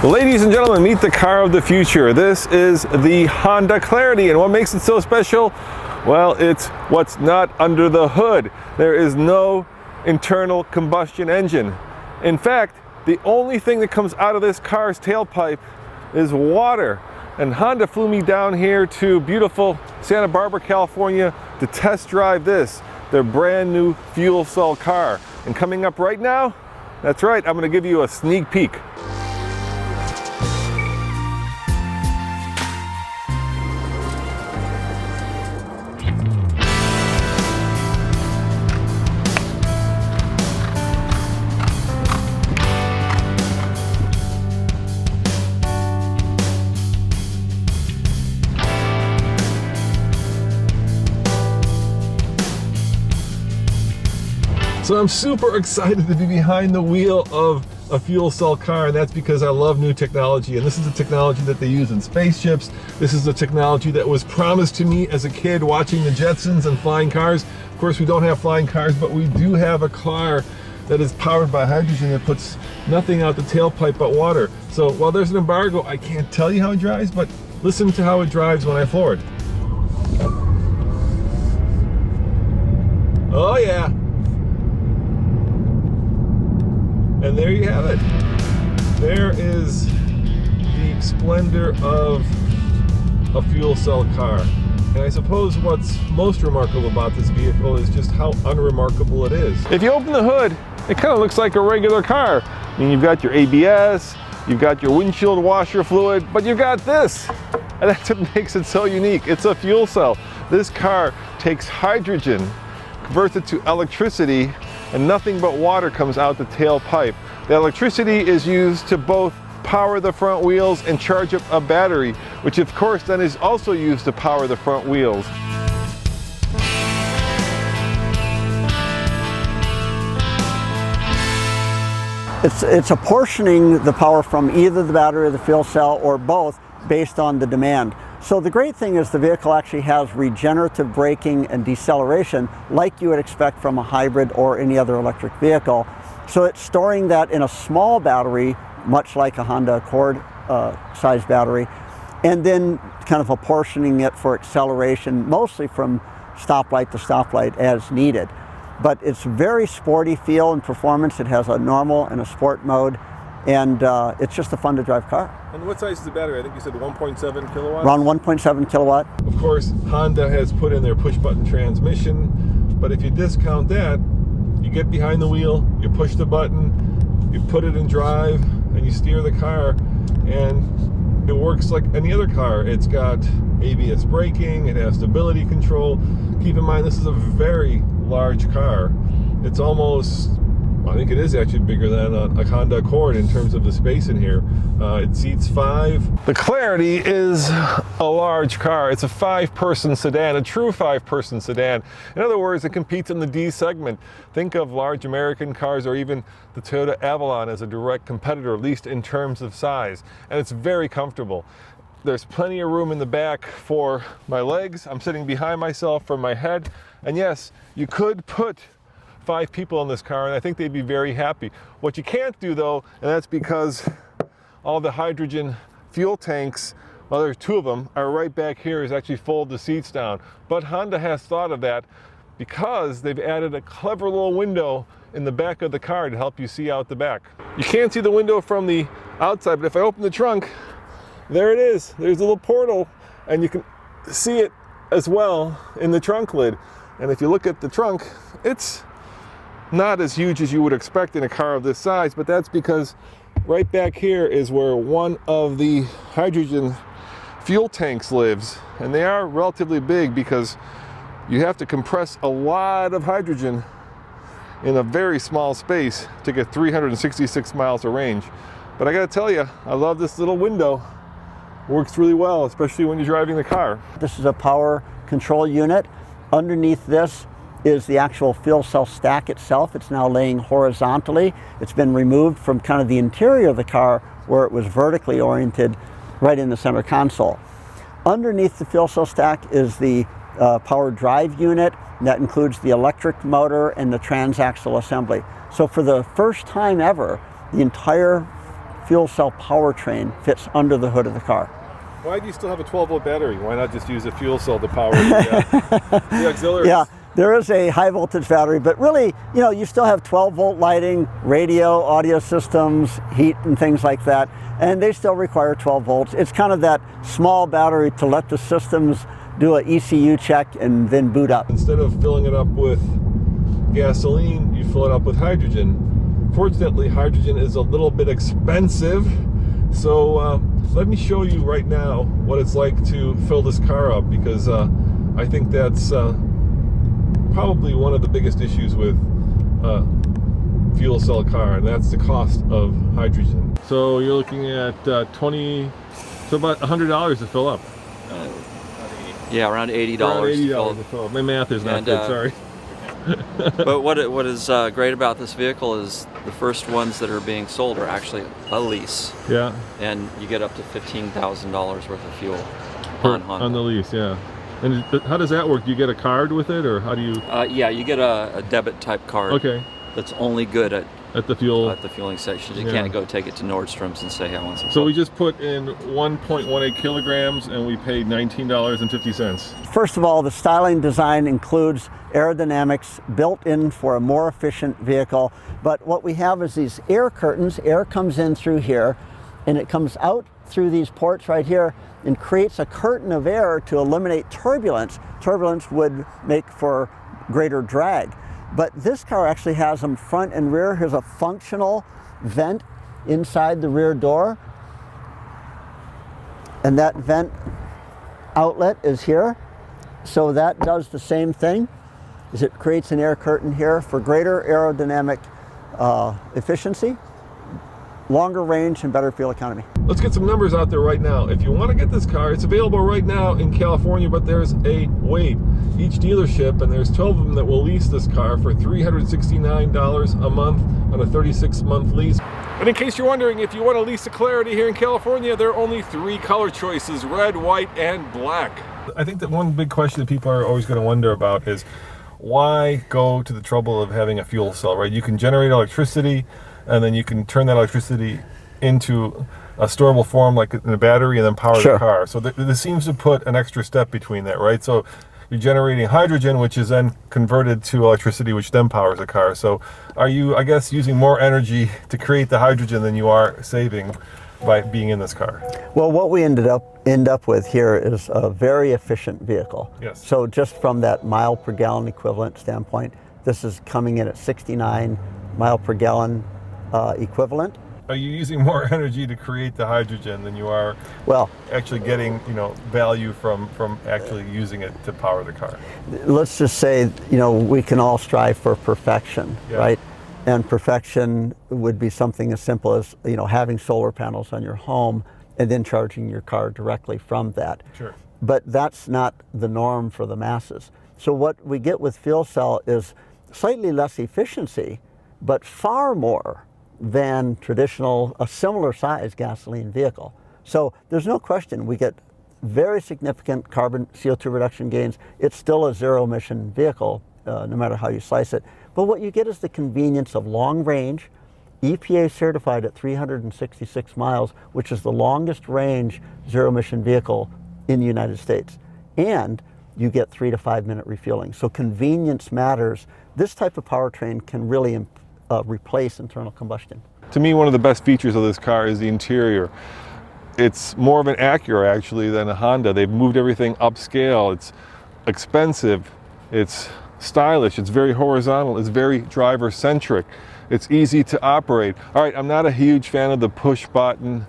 Ladies and gentlemen, meet the car of the future. This is the Honda Clarity, and what makes it so special? Well, it's what's not under the hood. There is no internal combustion engine. In fact, the only thing that comes out of this car's tailpipe is water. And Honda flew me down here to beautiful Santa Barbara, California to test drive this, their brand new fuel cell car. And coming up right now, that's right, I'm gonna give you a sneak peek. So I'm super excited to be behind the wheel of a fuel cell car, and that's because I love new technology. And this is the technology that they use in spaceships. This is the technology that was promised to me as a kid watching the Jetsons and flying cars. Of course, we don't have flying cars, but we do have a car that is powered by hydrogen that puts nothing out the tailpipe but water. So while there's an embargo, I can't tell you how it drives, but listen to how it drives when I floor it. Oh yeah. And there you have it. There is the splendor of a fuel cell car. And I suppose what's most remarkable about this vehicle is just how unremarkable it is. If you open the hood, it kind of looks like a regular car. I mean, you've got your ABS, you've got your windshield washer fluid, but you've got this. And that's what makes it so unique. It's a fuel cell. This car takes hydrogen, converts it to electricity, and nothing but water comes out the tailpipe. The electricity is used to both power the front wheels and charge up a battery, which of course then is also used to power the front wheels. It's apportioning the power from either the battery or the fuel cell or both based on the demand. So the great thing is the vehicle actually has regenerative braking and deceleration like you would expect from a hybrid or any other electric vehicle. So it's storing that in a small battery, much like a Honda Accord size battery, and then kind of apportioning it for acceleration, mostly from stoplight to stoplight as needed. But it's very sporty feel and performance. It has a normal and a sport mode, and it's just a fun to drive car. And what size is the battery? I think you said 1.7 kilowatts? Around 1.7 kilowatt. Of course, Honda has put in their push-button transmission, but if you discount that, you get behind the wheel, you push the button, you put it in drive, and you steer the car, and it works like any other car. It's got ABS braking, it has stability control. Keep in mind, this is a very large car. It's almost, I think it is actually bigger than a Honda Accord in terms of the space in here. It seats 5. The Clarity is a large car. It's a 5-person sedan, a true 5-person sedan. In other words, it competes in the D segment. Think of large American cars or even the Toyota Avalon as a direct competitor, at least in terms of size. And it's very comfortable. There's plenty of room in the back for my legs. I'm sitting behind myself for my head. And yes, you could put 5 people in this car, and I think they'd be very happy. What you can't do though, and that's because all the hydrogen fuel tanks, well, there's 2 of them, are right back here, is actually fold the seats down. But Honda has thought of that because they've added a clever little window in the back of the car to help you see out the back. You can't see the window from the outside, but if I open the trunk, there it is. There's a little portal, and you can see it as well in the trunk lid. And if you look at the trunk, it's not as huge as you would expect in a car of this size, but that's because right back here is where one of the hydrogen fuel tanks lives. And they are relatively big because you have to compress a lot of hydrogen in a very small space to get 366 miles of range. But I gotta tell you, I love this little window. Works really well, especially when you're driving the car. This is a power control unit. Underneath this is the actual fuel cell stack itself. It's now laying horizontally. It's been removed from kind of the interior of the car where it was vertically oriented right in the center console. Underneath the fuel cell stack is the power drive unit. That includes the electric motor and the transaxle assembly. So for the first time ever, the entire fuel cell powertrain fits under the hood of the car. Why do you still have a 12-volt battery? Why not just use a fuel cell to power the auxiliaries? Yeah, there is a high voltage battery, but really, you know, you still have 12-volt lighting, radio, audio systems, heat and things like that, and they still require 12 volts. It's kind of that small battery to let the systems do an ECU check and then boot up. Instead of filling it up with gasoline, you fill it up with hydrogen. Fortunately, hydrogen is a little bit expensive, so let me show you right now what it's like to fill this car up, because I think that's probably one of the biggest issues with fuel cell car, and that's the cost of hydrogen. So you're looking at about $100 to fill up. Yeah, around $80. Around $80 to fill up. My math is not good, sorry. But what is great about this vehicle is the first ones that are being sold are actually a lease. Yeah. And you get up to $15,000 worth of fuel on the lease, yeah. And how does that work? Do you get a card with it, or how do you? Yeah, you get a debit type card. Okay. That's only good at the fueling stations. You can't go take it to Nordstrom's and say, "Hey, I want some." So we just put in 1.18 kilograms, and we paid $19.50. First of all, the styling design includes aerodynamics built in for a more efficient vehicle. But what we have is these air curtains. Air comes in through here, and it comes out through these ports right here and creates a curtain of air to eliminate turbulence. Turbulence would make for greater drag. But this car actually has them front and rear. Here's a functional vent inside the rear door. And that vent outlet is here. So that does the same thing, is it creates an air curtain here for greater aerodynamic efficiency, longer range, and better fuel economy. Let's get some numbers out there right now. If you want to get this car, it's available right now in California, but there's a wait. Each dealership, and there's 12 of them that will lease this car for $369 a month on a 36-month lease. And in case you're wondering, if you want to lease a Clarity here in California, there are only 3 color choices: red, white, and black. I think that one big question that people are always going to wonder about is, why go to the trouble of having a fuel cell, right? You can generate electricity, and then you can turn that electricity into a storable form like in a battery and then power the car. So this seems to put an extra step between that, right? So you're generating hydrogen, which is then converted to electricity, which then powers the car. So are you, I guess, using more energy to create the hydrogen than you are saving by being in this car? Well, what we end up with here is a very efficient vehicle. Yes. So just from that mile per gallon equivalent standpoint, this is coming in at 69 mile per gallon equivalent. Are you using more energy to create the hydrogen than you are actually getting, value from actually using it to power the car? Let's just say, we can all strive for perfection, right? And perfection would be something as simple as, having solar panels on your home and then charging your car directly from that. Sure. But that's not the norm for the masses. So what we get with fuel cell is slightly less efficiency, but far more than a similar size gasoline vehicle. So there's no question we get very significant carbon CO2 reduction gains. It's still a zero emission vehicle, no matter how you slice it. But what you get is the convenience of long range, EPA certified at 366 miles, which is the longest range zero emission vehicle in the United States. And you get 3 to 5 minute refueling. So convenience matters. This type of powertrain can really replace internal combustion. To me, one of the best features of this car is the interior. It's more of an Acura actually than a Honda. They've moved everything upscale. It's expensive, it's stylish, it's very horizontal, it's very driver centric, it's easy to operate. All right, I'm not a huge fan of the push button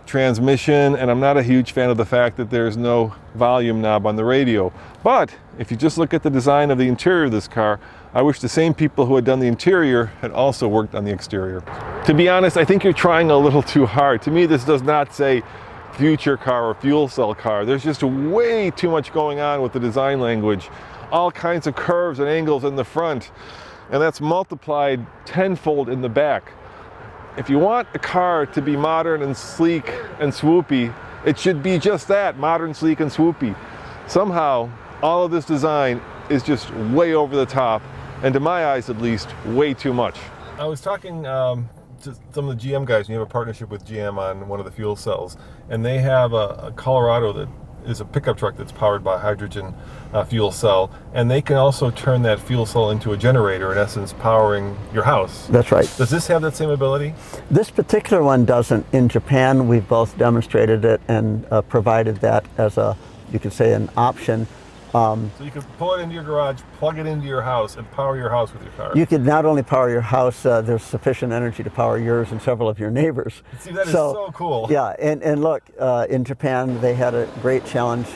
transmission, and I'm not a huge fan of the fact that there's no volume knob on the radio. But if you just look at the design of the interior of this car, I wish the same people who had done the interior had also worked on the exterior. To be honest, I think you're trying a little too hard. To me, this does not say future car or fuel cell car. There's just way too much going on with the design language. All kinds of curves and angles in the front, and that's multiplied tenfold in the back. If you want a car to be modern and sleek and swoopy, it should be just that, modern, sleek, and swoopy. Somehow, all of this design is just way over the top, and to my eyes at least, way too much. I was talking some of the GM guys, and you have a partnership with GM on one of the fuel cells, and they have a Colorado that is a pickup truck that's powered by hydrogen fuel cell, and they can also turn that fuel cell into a generator, in essence, powering your house. That's right. Does this have that same ability? This particular one doesn't. In Japan, we've both demonstrated it and provided that as you could say, an option. So you could pull it into your garage, plug it into your house, and power your house with your car. You could not only power your house, there's sufficient energy to power yours and several of your neighbors. See, that is so cool. Yeah, and look, in Japan, they had a great challenge,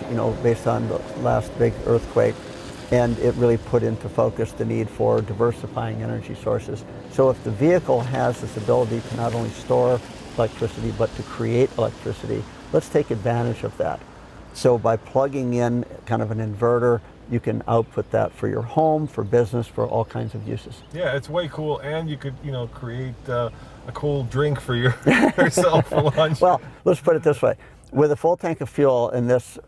based on the last big earthquake, and it really put into focus the need for diversifying energy sources. So if the vehicle has this ability to not only store electricity, but to create electricity, let's take advantage of that. So by plugging in kind of an inverter, you can output that for your home, for business, for all kinds of uses. Yeah, it's way cool, and you could, create a cool drink for yourself for lunch. Well, let's put it this way. With a full tank of fuel and this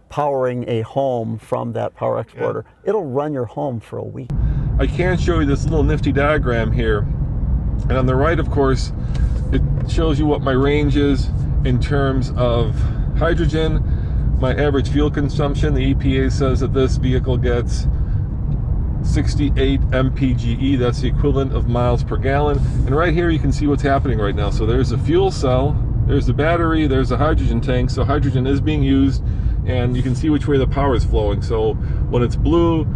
powering a home from that power exporter, it'll run your home for a week. I can show you this little nifty diagram here. And on the right, of course, it shows you what my range is in terms of hydrogen, my average fuel consumption. The EPA says that this vehicle gets 68 mpge. That's the equivalent of miles per gallon. And right here you can see what's happening right now. So there's a fuel cell, there's the battery, there's the hydrogen tank. So hydrogen is being used, and you can see which way the power is flowing. So when it's blue,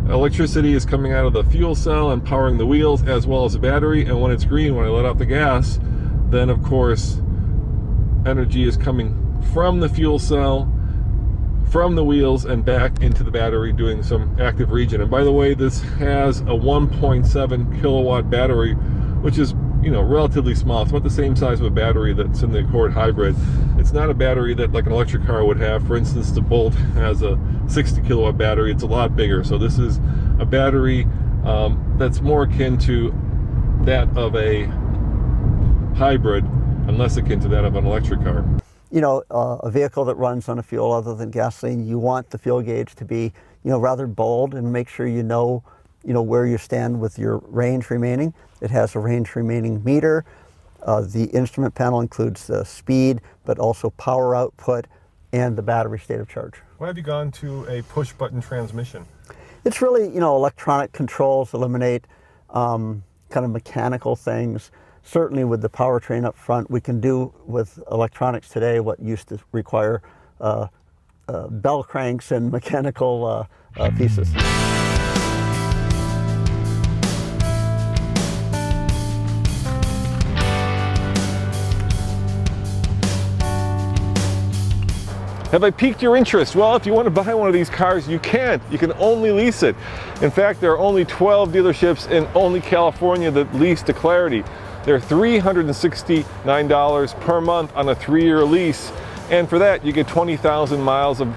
electricity is coming out of the fuel cell and powering the wheels as well as the battery. And when it's green, when I let out the gas, then of course energy is coming from the fuel cell, from the wheels, and back into the battery, doing some active regen. And by the way, this has a 1.7 kilowatt battery, which is relatively small. It's about the same size of a battery that's in the Accord Hybrid. It's not a battery that like an electric car would have. For instance, the Bolt has a 60 kilowatt battery. It's a lot bigger. So this is a battery that's more akin to that of a hybrid and less akin to that of an electric car. A vehicle that runs on a fuel other than gasoline, you want the fuel gauge to be, rather bold, and make sure you know where you stand with your range remaining. It has a range remaining meter. The instrument panel includes the speed, but also power output and the battery state of charge. Why have you gone to a push button transmission? It's really, electronic controls eliminate kind of mechanical things. Certainly with the powertrain up front, we can do with electronics today what used to require bell cranks and mechanical pieces. Have I piqued your interest? Well, if you want to buy one of these cars, you can't. You can only lease it. In fact, there are only 12 dealerships in only California that lease to Clarity. They're $369 per month on a 3-year lease. And for that, you get 20,000 miles of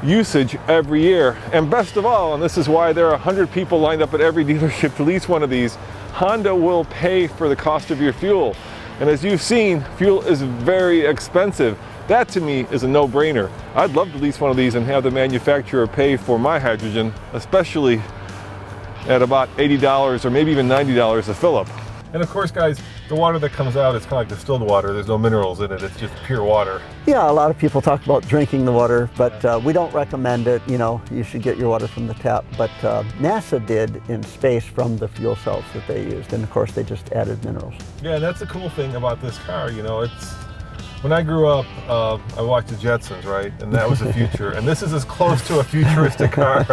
usage every year. And best of all, and this is why there are 100 people lined up at every dealership to lease one of these, Honda will pay for the cost of your fuel. And as you've seen, fuel is very expensive. That to me is a no-brainer. I'd love to lease one of these and have the manufacturer pay for my hydrogen, especially at about $80 or maybe even $90 a fill-up. And of course, guys, the water that comes out is kind of like distilled water. There's no minerals in it. It's just pure water. Yeah, a lot of people talk about drinking the water, but we don't recommend it. You should get your water from the tap. But NASA did in space from the fuel cells that they used. And of course, they just added minerals. Yeah, that's the cool thing about this car. It's when I grew up, I watched the Jetsons, right? And that was the future. And this is as close to a futuristic car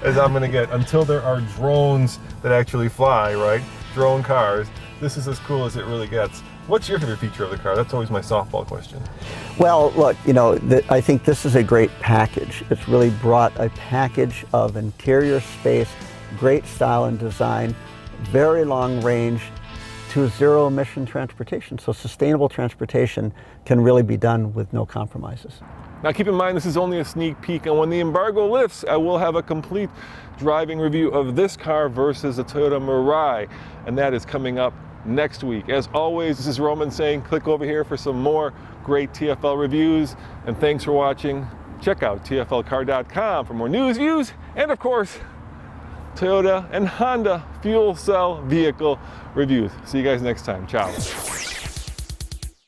as I'm going to get until there are drones that actually fly, right? Drone cars. This is as cool as it really gets. What's your favorite feature of the car? That's always my softball question. Well, look, I think this is a great package. It's really brought a package of interior space, great style and design, very long range, to zero emission transportation. So sustainable transportation can really be done with no compromises. Now keep in mind, this is only a sneak peek, and when the embargo lifts, I will have a complete driving review of this car versus a Toyota Mirai, and that is coming up next week. As always, this is Roman saying click over here for some more great TFL reviews, and thanks for watching. Check out tflcar.com for more news, views, and of course, Toyota, and Honda fuel cell vehicle reviews. See you guys next time. Ciao.